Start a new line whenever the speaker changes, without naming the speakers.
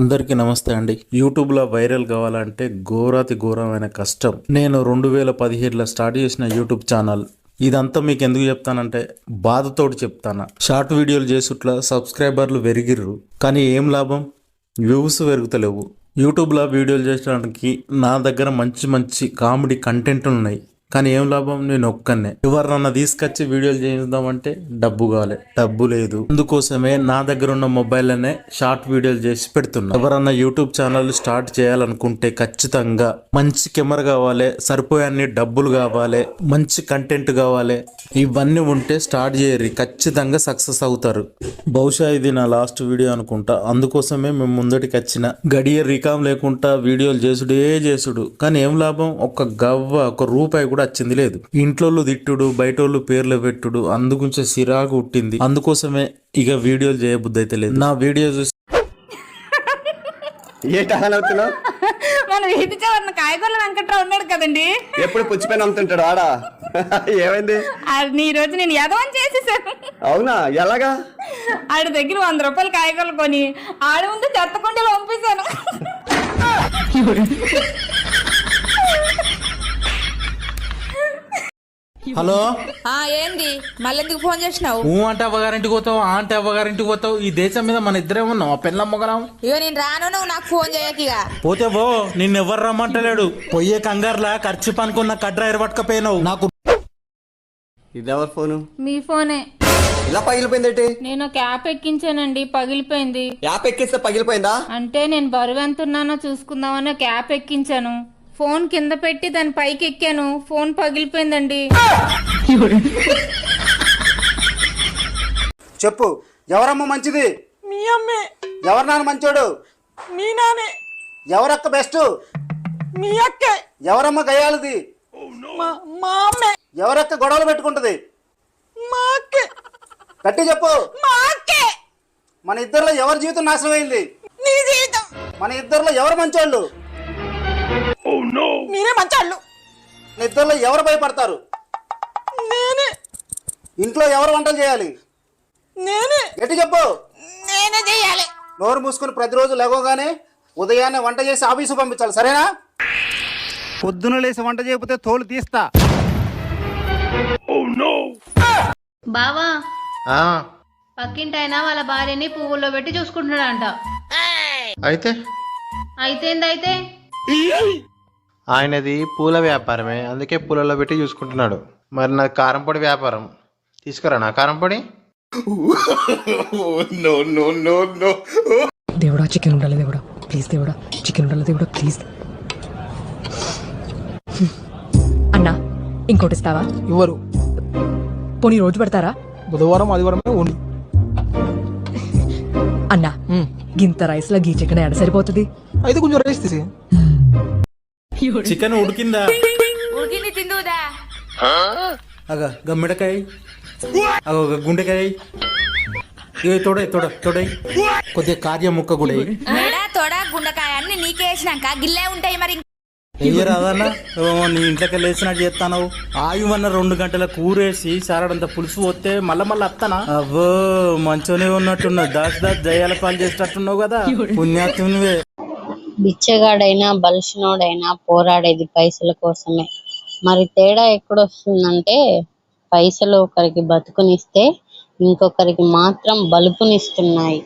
అందరికీ నమస్తే అండి. యూట్యూబ్లో వైరల్ కావాలంటే ఘోరాతి ఘోరమైన కష్టం. నేను 2017లో స్టార్ట్ చేసిన యూట్యూబ్ ఛానల్. ఇదంతా మీకు ఎందుకు చెప్తానంటే బాధతోటి చెప్తాను. షార్ట్ వీడియోలు చేసుట్లా సబ్స్క్రైబర్లు పెరిగిర్రు, కానీ ఏం లాభం? వ్యూస్ పెరుగుతలేవు. యూట్యూబ్లో వీడియోలు చేయడానికి నా దగ్గర మంచి మంచి కామెడీ కంటెంట్ ఉన్నాయి, కానీ ఏం లాభం? నేను ఒక్కనే. ఎవరన్నా తీసుకొచ్చి వీడియోలు చేద్దామంటే డబ్బు కావాలి, డబ్బు లేదు. అందుకోసమే నా దగ్గర ఉన్న మొబైల్లోనే షార్ట్ వీడియోలు చేసి పెడుతున్నా. ఎవరన్నా యూట్యూబ్ ఛానల్ స్టార్ట్ చేయాలనుకుంటే ఖచ్చితంగా మంచి కెమెరా కావాలి, సరిపోయే డబ్బులు కావాలి, మంచి కంటెంట్ కావాలి. ఇవన్నీ ఉంటే స్టార్ట్ చేయరు, ఖచ్చితంగా సక్సెస్ అవుతారు. బహుశా ఇది నా లాస్ట్ వీడియో అనుకుంటా. అందుకోసమే మేము ముందటికి వచ్చిన. గడియ రికామ్ లేకుండా వీడియోలు చేసుడు, కానీ ఏం లాభం? ఒక రూపాయి కూడా వచ్చింది లేదు. ఇంట్లో తిట్టుడు, బయటోళ్ళు పేర్లు పెట్టుడు, అందుగుంచే సిరాకు పుట్టింది. అందుకోసమే ఇక వీడియోలు చేయబుద్ధి అయితే లేదు. నా వీడియో చూసి
మన వీధి చివరన కాయగూరల వెంకట్రావు ఉన్నాడు కదండి,
ఎప్పుడు పుచ్చిపోయిన అమ్ముతుంటాడు ఆడా. ఏమైంది?
ఈ రోజు నేను యదవని చేసేసాను.
అవునా? ఎలాగా?
ఆడి దగ్గర 100 రూపాయలు కాయగూరలు కొని ఆడి ముందు చెత్తకుండీలో పంపించాను.
హలో,
ఏంది మళ్ళెందుకు ఫోన్ చేసినావు?
అంటే అవ్వగారింటికి పోతావు, అంటే అవ్వగారింటికి పోతావు. ఈ దేశం మీద మన ఇద్దరే ఉన్నాం, ఆ పెళ్ళం మొగలం.
ఇగో నేను రాను, నువ్వు నాకు ఫోన్ చేయకిగా.
పోతే పో, నిన్నెవ్వరు రమ్మంటలేడు. పొయ్యే కంగారులా ఖర్చు పనుకున్న కడ్రాయిరు పట్టుకపోయినావు. నాకు
ఇది ఎవరి ఫోను?
మీ ఫోనే.
ఇలా పగిలిపోయింది?
నేను ఒక యాప్ ఎక్కించానండి, పగిలిపోయింది.
యాప్ ఎక్కిస్తే పగిలిపోయిందా?
అంటే నేను బరువు ఎంత ఉన్నానో చూసుకుందామని ఒక యాప్ ఎక్కించాను. ఫోన్ కింద పెట్టి దాని పైకి ఎక్కాను, ఫోన్ పగిలిపోయిందండి.
చెప్పు, ఎవరమ్మ మంచిది?
మీ అమ్మే.
ఎవరు నాన్న మంచోడు?
మీ నానే.
ఎవరక్క బెస్ట్?
మీ అక్కే.
ఎవరమ్మ గయాలది?
మా అమ్మే.
ఎవరక్క గొడవలు పెట్టుకుంటది?
మా అక్కే.
గట్టి చెప్పు.
మా అక్కే.
మన ఇద్దరిలో ఎవరి జీవితం నాశనం అయింది?
నీ జీవితం.
మన ఇద్దరిలో ఎవరు మంచోళ్ళు?
మీరే మంచాళ్ళు.
మన ఇద్దరిలో ఎవరు భయపడతారు?
నేనే.
ఇంట్లో ఎవరు వంటలు చేయాలి?
నేనే.
గట్టి చెప్పు.
నేనే చేయాలి.
నోరు మూసుకుని ప్రతిరోజు లేవగానే ఉదయాన్నే వంట చేసి ఆఫీసు పంపించాలి, సరేనా? పొద్దున లేసి వంట చేయకపోతే తోలు తీస్తా.
బావా, పక్కింటి అయినా వాళ్ళ భార్యని పువ్వుల్లో పెట్టి చూసుకుంటున్నాడంట. అయితే
ఆయనది పూల వ్యాపారమే, అందుకే పూలలో పెట్టి చూసుకుంటున్నాడు. మరి నా కారంపొడి వ్యాపారం, తీసుకురా నా కారంపొడి.
దేవుడా చికెన్ ఉండాలి, దేవుడా ప్లీజ్, దేవుడా చికెన్ ఉండాలి, దేవుడా ప్లీజ్. అన్నా ఇంకోటి ఇస్తావా?
ఎవరు?
పోనీ రోజు పెడతారా?
బుధవారం ఆదివారమే ఓన్లీ.
అన్నా గింత రైస్ లో గీ చికెన్ ఎడ సరిపోతుంది?
అయితే కొంచెం రైస్ తీసి.
చికెన్ ఉడికిందా?
ఉడికింది, తిందుదా?
మిడకాయ, గుండెకాయ, తోడై కొద్దిగా కార్య ముక్క కూడా
తొడ గుండకాయ అన్ని నీకే వేసినాక గిల్లే ఉంటాయి. మరి
రాదన్నా, నీ ఇంట్లోకి లేచినట్టు చేస్తాను. ఆయువన్న 2 గంటల కూరేసి సారడంత పులుసు పోతే మళ్ళా వస్తానా? అవ్వో మంచోనే ఉన్నట్టున్నావు, దాచి దయ్యాల పాలు చేసేటట్టున్నావు కదా, పుణ్యాత్మునివే.
బిచ్చగాడైనా బలిసినోడైనా పోరాడేది పైసల కోసమే. మరి తేడా ఎక్కడొస్తుందంటే, పైసలు ఒకరికి బతుకునిస్తే ఇంకొకరికి మాత్రం బలుపునిస్తున్నాయి.